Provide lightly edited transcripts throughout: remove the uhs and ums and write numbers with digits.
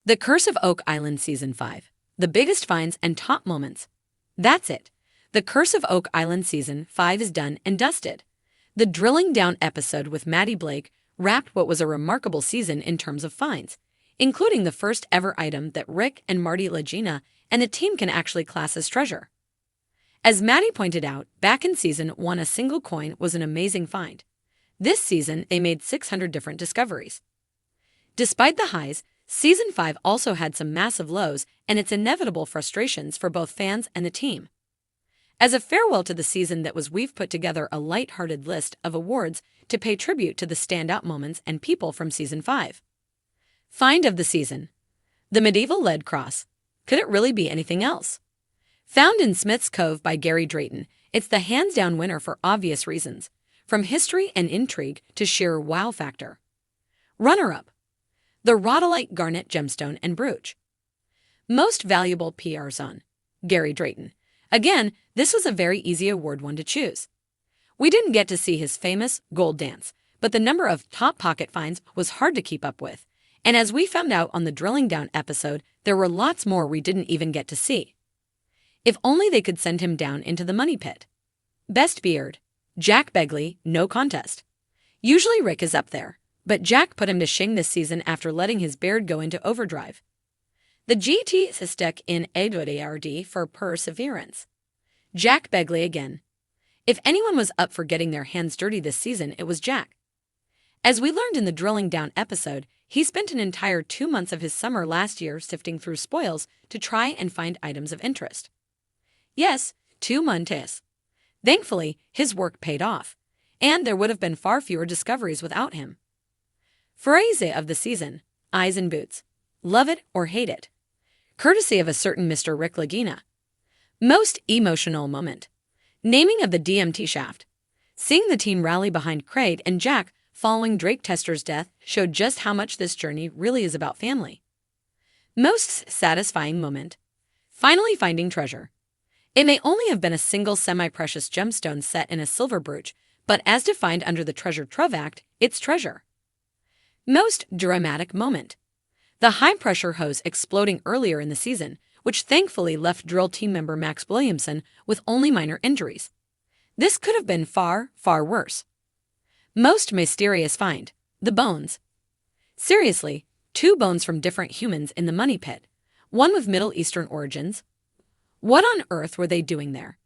The Curse of Oak Island Season 5. The biggest finds and top moments. That's it. The Curse of Oak Island Season 5 is done and dusted. The drilling down episode with Maddie Blake wrapped what was a remarkable season in terms of finds, including the first ever item that Rick and Marty Lagina and the team can actually class as treasure. As Maddie pointed out, back in Season 1 a single coin was an amazing find. This season they made 600 different discoveries. Despite the highs, Season 5 also had some massive lows and its inevitable frustrations for both fans and the team. As a farewell to the season we've put together a light-hearted list of awards to pay tribute to the standout moments and people from Season 5. Find of the season. The medieval lead cross. Could it really be anything else? Found in Smith's Cove by Gary Drayton, it's the hands-down winner for obvious reasons, from history and intrigue to sheer wow factor. Runner-up. The rhodolite garnet gemstone and brooch. Most valuable PR zone. Gary Drayton. Again, this was a very easy award one to choose. We didn't get to see his famous gold dance, but the number of top pocket finds was hard to keep up with. And as we found out on the drilling down episode, there were lots more we didn't even get to see. If only they could send him down into the money pit. Best beard. Jack Begley, no contest. Usually Rick is up there, but Jack put him to shame this season after letting his beard go into overdrive. The GT is stuck in ARD for perseverance. Jack Begley again. If anyone was up for getting their hands dirty this season, it was Jack. As we learned in the drilling down episode, he spent an entire 2 months of his summer last year sifting through spoils to try and find items of interest. Yes, 2 months. Thankfully, his work paid off, and there would have been far fewer discoveries without him. Phrase of the season, eyes and boots. Love it or hate it. Courtesy of a certain Mr. Rick Lagina. Most emotional moment. Naming of the DMT shaft. Seeing the team rally behind Craig and Jack following Drake Tester's death showed just how much this journey really is about family. Most satisfying moment. Finally finding treasure. It may only have been a single semi-precious gemstone set in a silver brooch, but as defined under the Treasure Trove Act, it's treasure. Most dramatic moment. The high-pressure hose exploding earlier in the season, which thankfully left drill team member Max Williamson with only minor injuries. This could have been far, far worse. Most mysterious find. The bones. Seriously, 2 bones from different humans in the money pit, one with Middle Eastern origins. What on earth were they doing there?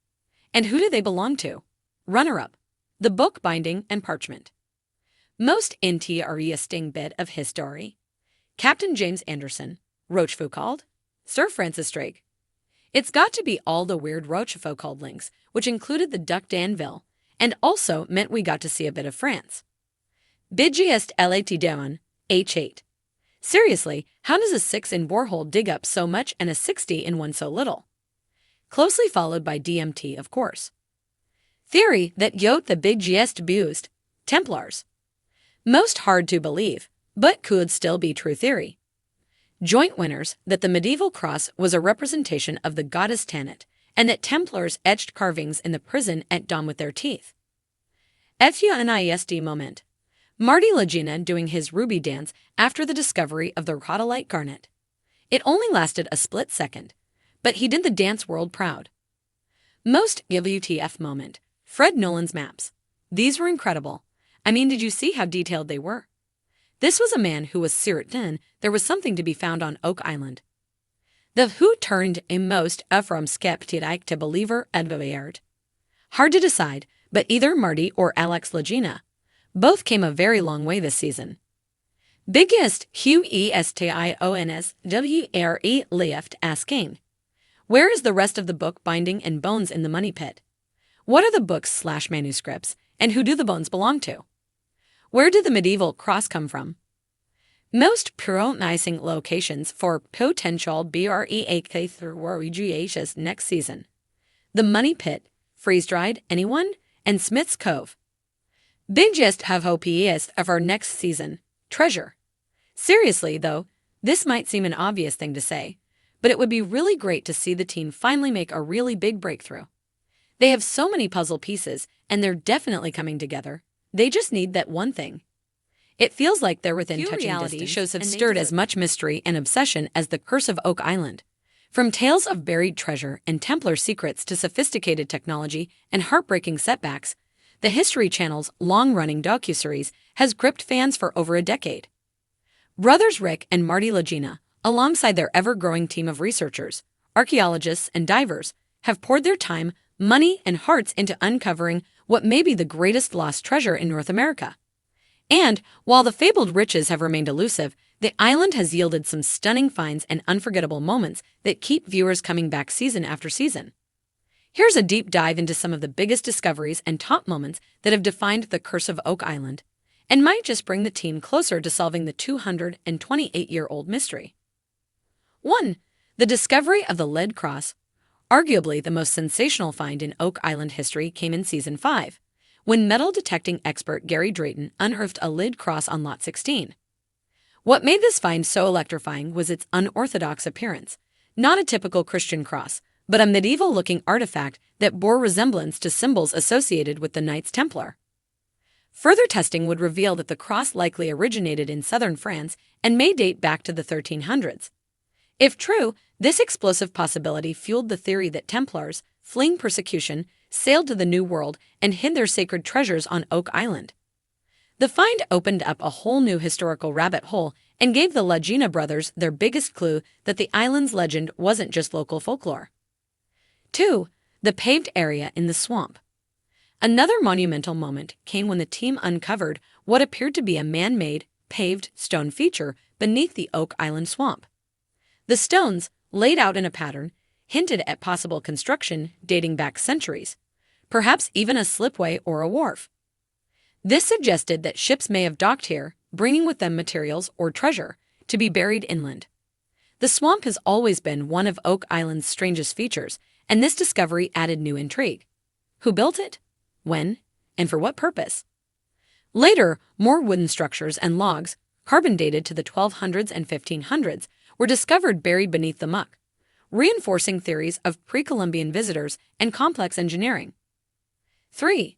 And who do they belong to? Runner-up. The book binding and parchment. Most interesting bit of history. Captain James Anderson, Rochefoucauld, Sir Francis Drake. It's got to be all the weird Rochefoucauld links, which included the Duc d'Anville, and also meant we got to see a bit of France. Biggest lat down, H8. Seriously, how does a 6 in Warhol dig up so much and a 60 in one so little? Closely followed by DMT, of course. Theory that Yote the biggest abused, Templars. Most hard to believe, but could still be true theory. Joint winners that the medieval cross was a representation of the goddess Tanit, and that Templars etched carvings in the prison at dawn with their teeth. FUNISD moment. Marty Lagina doing his ruby dance after the discovery of the rhodolite garnet. It only lasted a split second, but he did the dance world proud. Most WTF moment. Fred Nolan's maps. These were incredible. I mean, did you see how detailed they were? This was a man who was certain there was something to be found on Oak Island. The who turned him most from skeptic to believer admired. Hard to decide, but either Marty or Alex Lagina. Both came a very long way this season. Biggest questions wre left asking. Where is the rest of the book binding and bones in the money pit? What are the books/manuscripts, and who do the bones belong to? Where did the medieval cross come from? Most promising locations for potential BREAK through WGH's next season. The Money Pit, Freeze-Dried, Anyone, and Smith's Cove. Biggest have hopes of our next season. Treasure. Seriously, though, this might seem an obvious thing to say, but it would be really great to see the team finally make a really big breakthrough. They have so many puzzle pieces, and they're definitely coming together. They just need that one thing. It feels like they're within Few touching reality distance, shows have and stirred stirred as much mystery and obsession as The Curse of Oak Island. From tales of buried treasure and Templar secrets to sophisticated technology and heartbreaking setbacks, the History Channel's long-running docuseries has gripped fans for over a decade. Brothers Rick and Marty Lagina, alongside their ever-growing team of researchers, archaeologists, and divers, have poured their time, money, and hearts into uncovering what may be the greatest lost treasure in North America. And, while the fabled riches have remained elusive, the island has yielded some stunning finds and unforgettable moments that keep viewers coming back season after season. Here's a deep dive into some of the biggest discoveries and top moments that have defined the Curse of Oak Island, and might just bring the team closer to solving the 228-year-old mystery. 1. The discovery of the lead cross. Arguably the most sensational find in Oak Island history came in Season 5, when metal-detecting expert Gary Drayton unearthed a lead cross on Lot 16. What made this find so electrifying was its unorthodox appearance, not a typical Christian cross, but a medieval-looking artifact that bore resemblance to symbols associated with the Knights Templar. Further testing would reveal that the cross likely originated in southern France and may date back to the 1300s. If true, this explosive possibility fueled the theory that Templars, fleeing persecution, sailed to the New World and hid their sacred treasures on Oak Island. The find opened up a whole new historical rabbit hole and gave the Lagina brothers their biggest clue that the island's legend wasn't just local folklore. 2. The paved area in the swamp. Another monumental moment came when the team uncovered what appeared to be a man-made, paved stone feature beneath the Oak Island swamp. The stones, laid out in a pattern, hinted at possible construction dating back centuries, perhaps even a slipway or a wharf. This suggested that ships may have docked here, bringing with them materials or treasure to be buried inland. The swamp has always been one of Oak Island's strangest features, and this discovery added new intrigue. Who built it? When? And for what purpose? Later, more wooden structures and logs, carbon dated to the 1200s and 1500s, were discovered buried beneath the muck, reinforcing theories of pre-Columbian visitors and complex engineering. 3.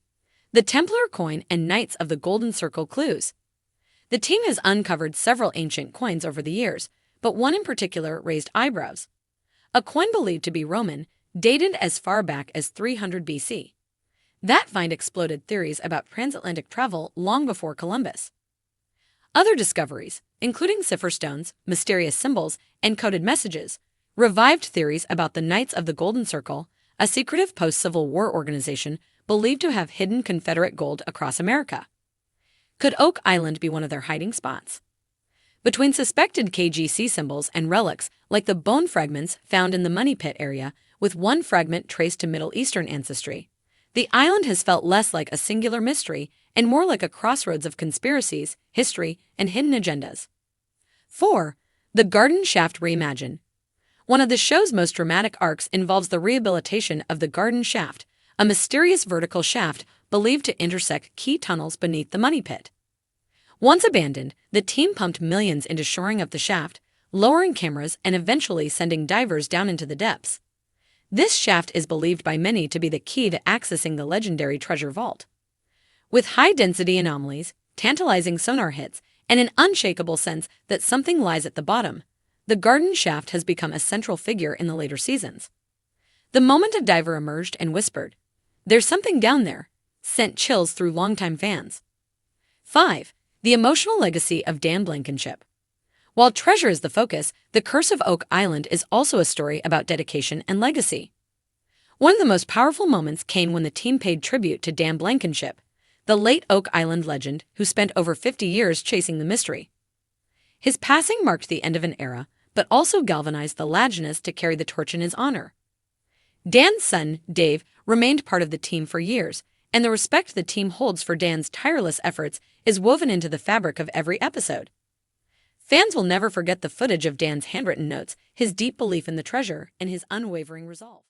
The Templar coin and Knights of the Golden Circle clues. The team has uncovered several ancient coins over the years, but one in particular raised eyebrows. A coin believed to be Roman, dated as far back as 300 BC. That find exploded theories about transatlantic travel long before Columbus. Other discoveries, including cipher stones, mysterious symbols, and coded messages, revived theories about the Knights of the Golden Circle, a secretive post-Civil War organization believed to have hidden Confederate gold across America. Could Oak Island be one of their hiding spots? Between suspected KGC symbols and relics like the bone fragments found in the Money Pit area, with one fragment traced to Middle Eastern ancestry, the island has felt less like a singular mystery and more like a crossroads of conspiracies, history, and hidden agendas. 4. The Garden Shaft Reimagined. One of the show's most dramatic arcs involves the rehabilitation of the Garden Shaft, a mysterious vertical shaft believed to intersect key tunnels beneath the Money Pit. Once abandoned, the team pumped millions into shoring up the shaft, lowering cameras and eventually sending divers down into the depths. This shaft is believed by many to be the key to accessing the legendary treasure vault. With high-density anomalies, tantalizing sonar hits, and an unshakable sense that something lies at the bottom, the Garden Shaft has become a central figure in the later seasons. The moment a diver emerged and whispered, "There's something down there," sent chills through longtime fans. 5. The emotional legacy of Dan Blankenship. While treasure is the focus, The Curse of Oak Island is also a story about dedication and legacy. One of the most powerful moments came when the team paid tribute to Dan Blankenship, the late Oak Island legend who spent over 50 years chasing the mystery. His passing marked the end of an era, but also galvanized the Laginas to carry the torch in his honor. Dan's son, Dave, remained part of the team for years, and the respect the team holds for Dan's tireless efforts is woven into the fabric of every episode. Fans will never forget the footage of Dan's handwritten notes, his deep belief in the treasure, and his unwavering resolve.